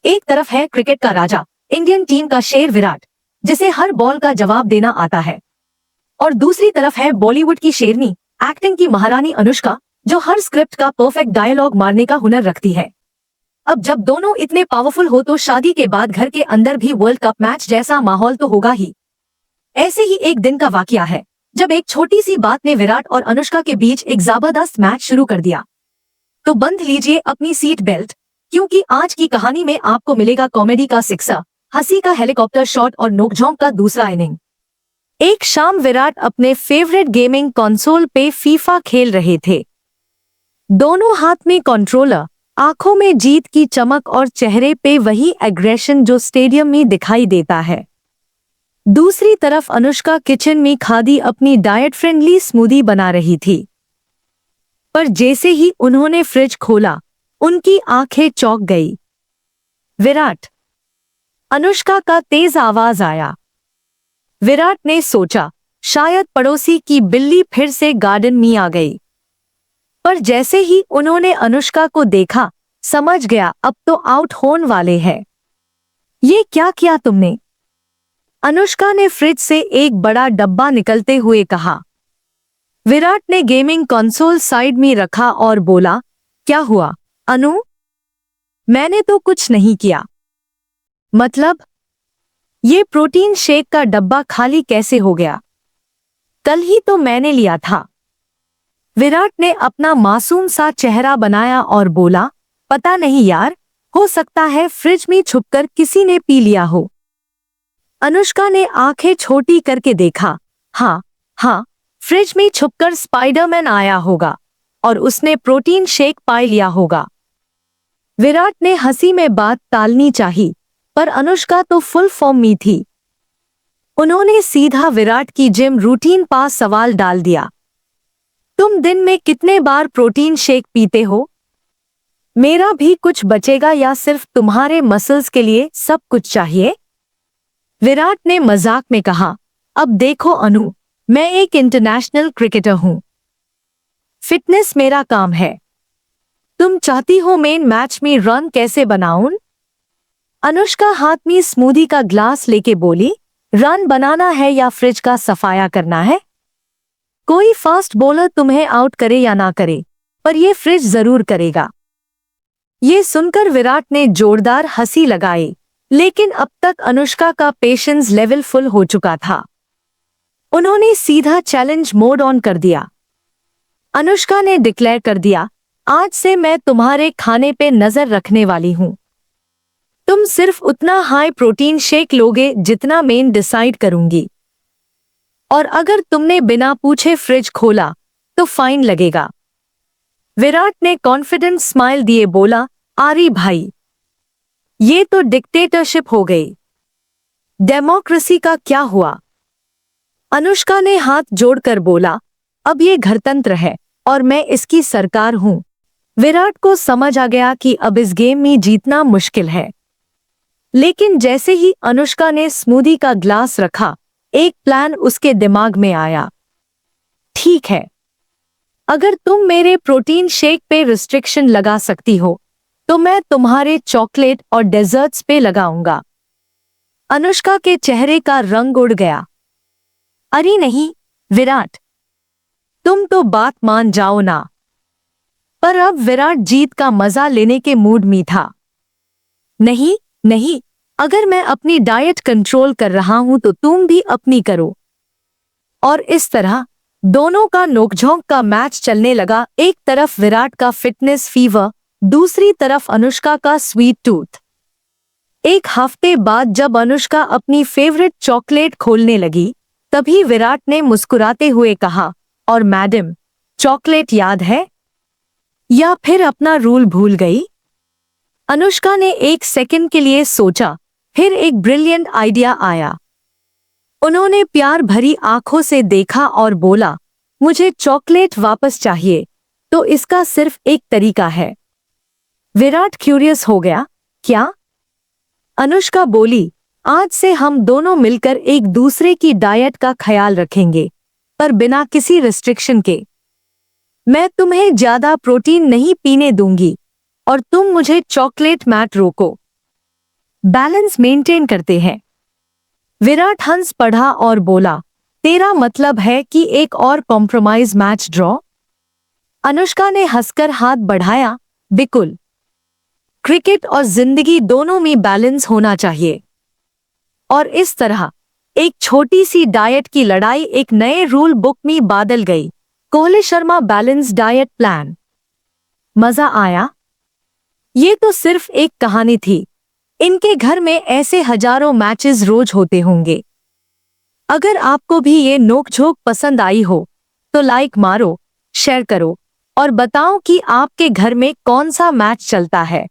एक तरफ है क्रिकेट का राजा, इंडियन टीम का शेर विराट, जिसे हर बॉल का जवाब देना आता है, और दूसरी तरफ है बॉलीवुड की शेरनी, एक्टिंग की महारानी अनुष्का, जो हर स्क्रिप्ट का परफेक्ट डायलॉग मारने का हुनर रखती है। अब जब दोनों इतने पावरफुल हो तो शादी के बाद घर के अंदर भी वर्ल्ड कप मैच जैसा माहौल तो होगा ही। ऐसे ही एक दिन का वाकया है जब एक छोटी सी बात ने विराट और अनुष्का के बीच एक जबरदस्त मैच शुरू कर दिया। तो बंध लीजिए अपनी सीट बेल्ट, क्योंकि आज की कहानी में आपको मिलेगा कॉमेडी का सिक्सा, हंसी का हेलीकॉप्टर शॉट और नोकझोंक का दूसरा इनिंग। एक शाम विराट अपने फेवरेट गेमिंग कंसोल पे फीफा खेल रहे थे। दोनों हाथ में कंट्रोलर, आंखों में जीत की चमक और चेहरे पे वही एग्रेशन जो स्टेडियम में दिखाई देता है। दूसरी तरफ अनुष्का किचन में खादी अपनी डाइट फ्रेंडली स्मूदी बना रही थी। पर जैसे ही उन्होंने फ्रिज खोला, उनकी आंखें चौंक गई। विराट! अनुष्का का तेज आवाज आया। विराट ने सोचा शायद पड़ोसी की बिल्ली फिर से गार्डन में आ गई। पर जैसे ही उन्होंने अनुष्का को देखा, समझ गया अब तो आउट होने वाले हैं। ये क्या किया तुमने? अनुष्का ने फ्रिज से एक बड़ा डब्बा निकलते हुए कहा। विराट ने गेमिंग कंसोल साइड में रखा और बोला, क्या हुआ अनु? मैंने तो कुछ नहीं किया। मतलब? ये प्रोटीन शेक का डब्बा खाली कैसे हो गया? कल ही तो मैंने लिया था। विराट ने अपना मासूम सा चेहरा बनाया और बोला, पता नहीं यार, हो सकता है फ्रिज में छुपकर किसी ने पी लिया हो। अनुष्का ने आंखें छोटी करके देखा। हाँ, फ्रिज में छुपकर स्पाइडरमैन आया होगा और उसने प्रोटीन शेक पा लिया होगा। विराट ने हंसी में बात टालनी चाही, पर अनुष्का तो फुल फॉर्म में थी। उन्होंने सीधा विराट की जिम रूटीन पर सवाल डाल दिया। तुम दिन में कितने बार प्रोटीन शेक पीते हो? मेरा भी कुछ बचेगा या सिर्फ तुम्हारे मसल्स के लिए सब कुछ चाहिए? विराट ने मजाक में कहा, अब देखो अनु, मैं एक इंटरनेशनल क्रिकेटर हूं। फिटनेस मेरा काम है। तुम चाहती हो मेन मैच में रन कैसे बनाऊं? अनुष्का हाथ में स्मूदी का ग्लास लेके बोली, रन बनाना है या फ्रिज का सफाया करना है? कोई फास्ट बॉलर तुम्हें आउट करे या ना करे, पर यह फ्रिज जरूर करेगा। ये सुनकर विराट ने जोरदार हंसी लगाई, लेकिन अब तक अनुष्का का पेशेंस लेवल फुल हो चुका था। उन्होंने सीधा चैलेंज मोड ऑन कर दिया। अनुष्का ने डिक्लेयर कर दिया, आज से मैं तुम्हारे खाने पे नजर रखने वाली हूं। तुम सिर्फ उतना हाई प्रोटीन शेक लोगे जितना मैं डिसाइड करूंगी, और अगर तुमने बिना पूछे फ्रिज खोला तो फाइन लगेगा। विराट ने कॉन्फिडेंट स्माइल दिए बोला, आरी भाई, ये तो डिक्टेटरशिप हो गई। डेमोक्रेसी का क्या हुआ? अनुष्का ने हाथ जोड़कर बोला, अब ये घरतंत्र है और मैं इसकी सरकार हूं। विराट को समझ आ गया कि अब इस गेम में जीतना मुश्किल है। लेकिन जैसे ही अनुष्का ने स्मूदी का ग्लास रखा, एक प्लान उसके दिमाग में आया। ठीक है, अगर तुम मेरे प्रोटीन शेक पे रिस्ट्रिक्शन लगा सकती हो, तो मैं तुम्हारे चॉकलेट और डेजर्ट्स पे लगाऊंगा। अनुष्का के चेहरे का रंग उड़ गया। अरे नहीं विराट, तुम तो बात मान जाओ ना। पर अब विराट जीत का मजा लेने के मूड में था। नहीं, अगर मैं अपनी डाइट कंट्रोल कर रहा हूं तो तुम भी अपनी करो। और इस तरह दोनों का नोकझोंक का मैच चलने लगा। एक तरफ विराट का फिटनेस फीवर, दूसरी तरफ अनुष्का का स्वीट टूथ। एक हफ्ते बाद जब अनुष्का अपनी फेवरेट चॉकलेट खोलने लगी, तभी विराट ने मुस्कुराते हुए कहा, और मैडम, चॉकलेट याद है या फिर अपना रूल भूल गई? अनुष्का ने एक सेकंड के लिए सोचा, फिर एक ब्रिलियंट आइडिया आया। उन्होंने प्यार भरी आंखों से देखा और बोला, मुझे चॉकलेट वापस चाहिए, तो इसका सिर्फ एक तरीका है। विराट क्यूरियस हो गया, क्या? अनुष्का बोली, आज से हम दोनों मिलकर एक दूसरे की डाइट का ख्याल रखेंगे, पर बिना किसी रिस्ट्रिक्शन के। मैं तुम्हें ज्यादा प्रोटीन नहीं पीने दूंगी और तुम मुझे चॉकलेट मैट रोको। बैलेंस मेंटेन करते हैं। विराट हंस पढ़ा और बोला, तेरा मतलब है कि एक और कॉम्प्रोमाइज मैच ड्रॉ? अनुष्का ने हंसकर हाथ बढ़ाया, बिल्कुल। क्रिकेट और जिंदगी दोनों में बैलेंस होना चाहिए। और इस तरह एक छोटी सी डाइट की लड़ाई एक नए रूल बुक में बदल गई। Kohli Sharma balance diet plan. मजा आया? ये तो सिर्फ एक कहानी थी। इनके घर में ऐसे हजारों मैचेस रोज होते होंगे। अगर आपको भी ये नोकझोंक पसंद आई हो तो लाइक मारो, शेयर करो और बताओ कि आपके घर में कौन सा मैच चलता है।